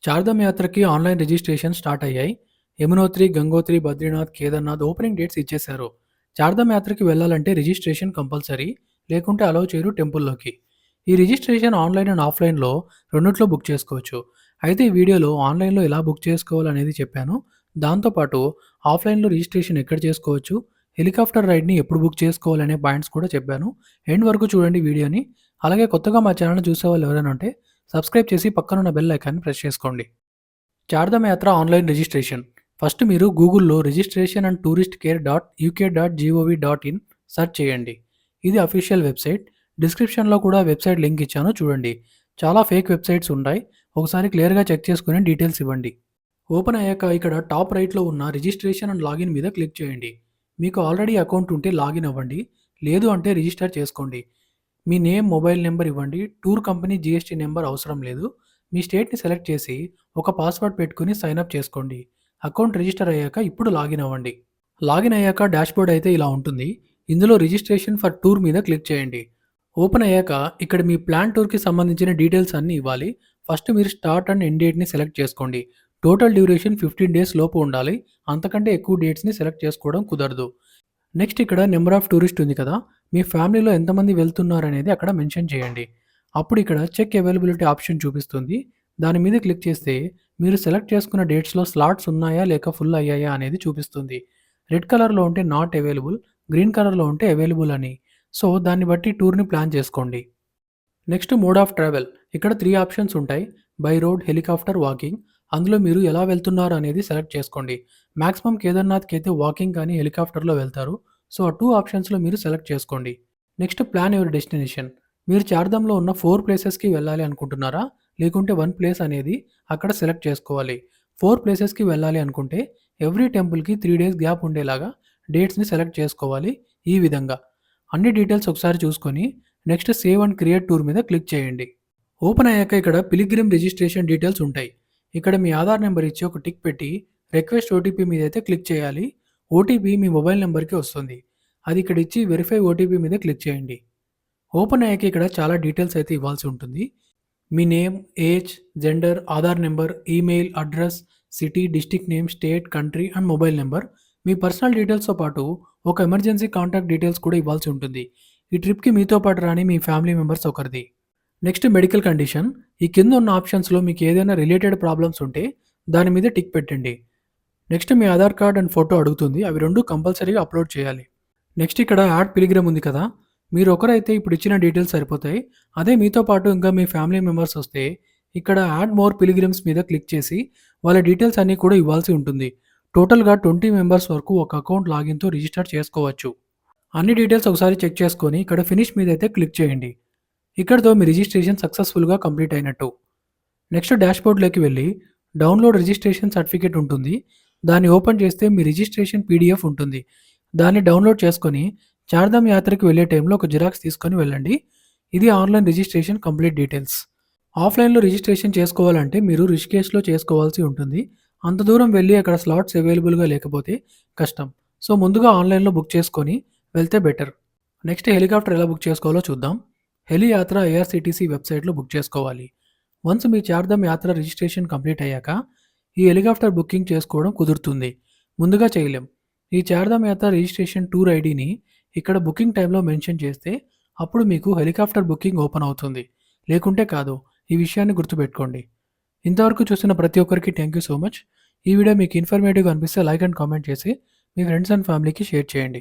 చార్ధామ్ యాత్రకి online registration start అయ్యాయి. Yamunotri, Gangotri, Badrinath, Kedarnath opening dates ఇచ్చేశారు. చార్ధామ్ యాత్రకి వెళ్ళాలంటే రిజిస్ట్రేషన్ కంపల్సరీ. లేకుంటే అలౌ చేయరు టెంపుల్‌లోకి. ఈ రిజిస్ట్రేషన్ ఆన్‌లైన్ అండ్ ఆఫ్‌లైన్‌లో రెండిట్లో బుక్ చేసుకోవచ్చు. అయితే ఈ వీడియోలో ఆన్‌లైన్‌లో ఎలా బుక్ చేసుకోవాలనేది చెప్పాను. దాంతో పాటు ఆఫ్‌లైన్‌లో రిజిస్ట్రేషన్ ఎక్కడ చేసుకోవచ్చు, హెలికాప్టర్ రైడ్‌ని ఎప్పుడు బుక్ చేసుకోవాలనే పాయింట్స్ కూడా చెప్పాను. ఎండ్ వరకు చూడండి వీడియోని. అలాగే కొత్తగా మా ఛానెల్‌ని చూసేవాళ్ళు ఎవరైనా ఉంటే సబ్స్క్రైబ్ చేసి పక్కనున్న బెల్ ఐకాన్‌ని ప్రెస్ చేసుకోండి. చార్ధామ్ యాత్ర ఆన్‌లైన్ రిజిస్ట్రేషన్. ఫస్ట్ మీరు గూగుల్‌లో registration and tourist care uk.gov.in search చేయండి. ఇది అఫీషియల్ వెబ్‌సైట్. డిస్క్రిప్షన్‌లో కూడా వెబ్‌సైట్ లింక్ ఇచ్చాను చూడండి. చాలా ఫేక్ వెబ్‌సైట్స్ ఉంటాయి. ఒకసారి క్లియర్‌గా చెక్ చేసుకొని డీటెయిల్స్ ఇవ్వండి. ఓపెన్ అయ్యాక ఇక్కడ టాప్ రైట్‌లో ఉన్న రిజిస్ట్రేషన్ అండ్ లాగిన్ మీద క్లిక్ చేయండి. మీకు ఆల్రెడీ అకౌంట్ ఉంటే లాగిన్ అవ్వండి. లేదు అంటే రిజిస్టర్ చేసుకోండి. మీ నేమ్, మొబైల్ నంబర్ ఇవ్వండి. టూర్ కంపెనీ జీఎస్టీ నంబర్ అవసరం లేదు. మీ స్టేట్‌ని సెలెక్ట్ చేసి ఒక పాస్వర్డ్ పెట్టుకొని సైన్ అప్ చేసుకోండి. అకౌంట్ రిజిస్టర్ అయ్యాక ఇప్పుడు లాగిన్ అవ్వండి. లాగిన్ అయ్యాక డాష్‌బోర్డ్ అయితే ఇలా ఉంటుంది. ఇందులో రిజిస్ట్రేషన్ ఫర్ టూర్ మీద క్లిక్ చేయండి. ఓపెన్ అయ్యాక ఇక్కడ మీ ప్లాన్ టూర్‌కి సంబంధించిన డీటెయిల్స్ అన్నీ ఇవ్వాలి. ఫస్ట్ మీరు స్టార్ట్ అండ్ ఎండ్ డేట్‌ని సెలెక్ట్ చేసుకోండి. టోటల్ డ్యూరేషన్ 15 డేస్ లోపు ఉండాలి. అంతకంటే ఎక్కువ డేట్స్‌ని సెలెక్ట్ చేసుకోవడం కుదరదు. నెక్స్ట్ ఇక్కడ నంబర్ ఆఫ్ టూరిస్ట్ ఉంది కదా! మీ ఫ్యామిలీలో ఎంతమంది వెళ్తున్నారనేది అక్కడ మెన్షన్ చేయండి. అప్పుడు ఇక్కడ చెక్ అవైలబిలిటీ ఆప్షన్ చూపిస్తుంది. దాని మీద క్లిక్ చేస్తే మీరు సెలెక్ట్ చేసుకున్న డేట్స్‌లో స్లాట్స్ ఉన్నాయా లేక ఫుల్ అయ్యాయా అనేది చూపిస్తుంది. రెడ్ కలర్‌లో ఉంటే నాట్ అవైలబుల్, గ్రీన్ కలర్‌లో ఉంటే అవైలబుల్ అని. సో, దాన్ని బట్టి టూర్‌ని ప్లాన్ చేసుకోండి. Next mode of travel. ఇక్కడ 3 ఆప్షన్స్ ఉంటాయి. By road, helicopter, walking. అందులో మీరు ఎలా వెళ్తున్నారు అనేది సెలెక్ట్ చేసుకోండి. మాక్సిమం కేదార్‌నాథ్‌కి అయితే వాకింగ్ కానీ హెలికాప్టర్‌లో వెళ్తారు. సో, ఆ 2 ఆప్షన్స్‌లో మీరు సెలెక్ట్ చేసుకోండి. Next plan your destination. మీరు చార్ధామ్‌లో ఉన్న 4 ప్లేసెస్‌కి వెళ్ళాలి అనుకుంటున్నారా? లేకుంటే 1 ప్లేస్ అనేది అక్కడ సెలెక్ట్ చేసుకోవాలి. 4 ప్లేసెస్‌కి వెళ్ళాలి అనుకుంటే ఎవ్రీ టెంపుల్‌కి 3 డేస్ గ్యాప్ ఉండేలాగా డేట్స్‌ని సెలెక్ట్ చేసుకోవాలి. ఈ విధంగా. అన్ని డీటెయిల్స్ ఒకసారి చూసుకొని next save and create tour మీద క్లిక్ చేయండి. ఓపెన్ అయ్యాక ఇక్కడ పిలిగ్రిమ్ రిజిస్ట్రేషన్ డీటెయిల్స్ ఉంటాయి. ఇక్కడ మీ ఆధార్ నెంబర్ ఇచ్చి ఒక టిక్ పెట్టి రిక్వెస్ట్ ఓటీపీ మీద అయితే క్లిక్ చేయాలి. ఓటీపీ మీ మొబైల్ నెంబర్కి వస్తుంది. అది ఇక్కడ ఇచ్చి వెరిఫై ఓటీపీ మీద క్లిక్ చేయండి. ఓపెన్ అయ్యాక ఇక్కడ చాలా డీటెయిల్స్ అయితే ఇవ్వాల్సి ఉంటుంది. మీ name, age, gender, Aadhaar number, email, address, city, district name, state, country and mobile number. మీ పర్సనల్ డీటెయిల్స్‌తో పాటు ఒక ఎమర్జెన్సీ కాంటాక్ట్ డీటెయిల్స్ కూడా ఇవ్వాల్సి ఉంటుంది. ఈ ట్రిప్‌కి మీతో పాటు రాని మీ ఫ్యామిలీ మెంబర్స్ ఒకరిది. Next medical condition. ఈ కింద ఉన్న ఆప్షన్స్‌లో మీకు ఏదైనా రిలేటెడ్ ప్రాబ్లమ్స్ ఉంటే దాని మీద టిక్ పెట్టండి. Next me Aadhaar card and photo అడుగుతుంది. అవి 2 కంపల్సరీగా అప్‌లోడ్ చేయాలి. నెక్స్ట్ ఇక్కడ యాడ్ పిలిగ్రిమ్ ఉంది కదా! మీరు ఒకరైతే ఇప్పుడు ఇచ్చిన డీటెయిల్స్ సరిపోతాయి. అదే మీతో పాటు ఇంకా మీ ఫ్యామిలీ మెంబర్స్ వస్తే ఇక్కడ యాడ్ మోర్ పిలిగ్రిమ్స్ మీద క్లిక్ చేసి వాళ్ళ డీటెయిల్స్ అన్నీ కూడా ఇవ్వాల్సి ఉంటుంది. టోటల్‌గా 20 మెంబర్స్ వరకు ఒక అకౌంట్ లాగిన్‌తో రిజిస్టర్ చేసుకోవచ్చు. అన్ని డీటెయిల్స్ ఒకసారి చెక్ చేసుకొని ఇక్కడ ఫినిష్ మీద అయితే క్లిక్ చేయండి. ఇక్కడితో మీ రిజిస్ట్రేషన్ సక్సెస్‌ఫుల్‌గా కంప్లీట్ అయినట్టు. నెక్స్ట్ డాష్‌బోర్డ్‌లోకి వెళ్ళి డౌన్‌లోడ్ రిజిస్ట్రేషన్ సర్టిఫికేట్ ఉంటుంది. దాన్ని ఓపెన్ చేస్తే మీ రిజిస్ట్రేషన్ పీడీఎఫ్ ఉంటుంది. దాన్ని డౌన్‌లోడ్ చేసుకొని చార్ధామ్ యాత్రకి వెళ్ళే టైంలో ఒక జిరాక్స్ తీసుకొని వెళ్ళండి. ఇది ఆన్‌లైన్ రిజిస్ట్రేషన్ కంప్లీట్ డీటెయిల్స్. ఆఫ్‌లైన్‌లో రిజిస్ట్రేషన్ చేసుకోవాలంటే మీరు రిషికేష్‌లో చేసుకోవాల్సి ఉంటుంది. అంత దూరం వెళ్లి అక్కడ స్లాట్స్ అవైలబుల్‌గా లేకపోతే కష్టం. సో, ముందుగా ఆన్‌లైన్‌లో బుక్ చేసుకొని వెళ్తే బెటర్. నెక్స్ట్ హెలికాప్టర్ ఎలా బుక్ చేసుకోవాలో చూద్దాం. హెలి యాత్ర ఏఆర్‌సీటీసీ వెబ్‌సైట్‌లో బుక్ చేసుకోవాలి. వన్స్ మీ చార్ధామ్ యాత్ర రిజిస్ట్రేషన్ కంప్లీట్ అయ్యాక ఈ హెలికాప్టర్ బుకింగ్ చేసుకోవడం కుదురుతుంది. ముందుగా చేయలేం. ఈ చార్ధామ్ యాత్ర రిజిస్ట్రేషన్ టూర్ ఐడీని ఇక్కడ బుకింగ్ టైమ్‌లో మెన్షన్ చేస్తే అప్పుడు మీకు హెలికాప్టర్ బుకింగ్ ఓపెన్ అవుతుంది. లేకుంటే కాదు. ఈ విషయాన్ని గుర్తుపెట్టుకోండి. ఇంతవరకు చూసిన ప్రతి ఒక్కరికి థ్యాంక్ యూ సో మచ్. ఈ వీడియో మీకు ఇన్ఫర్మేటివ్‌గా అనిపిస్తే లైక్ అండ్ కామెంట్ చేసి మీ ఫ్రెండ్స్ అండ్ ఫ్యామిలీకి షేర్ చేయండి.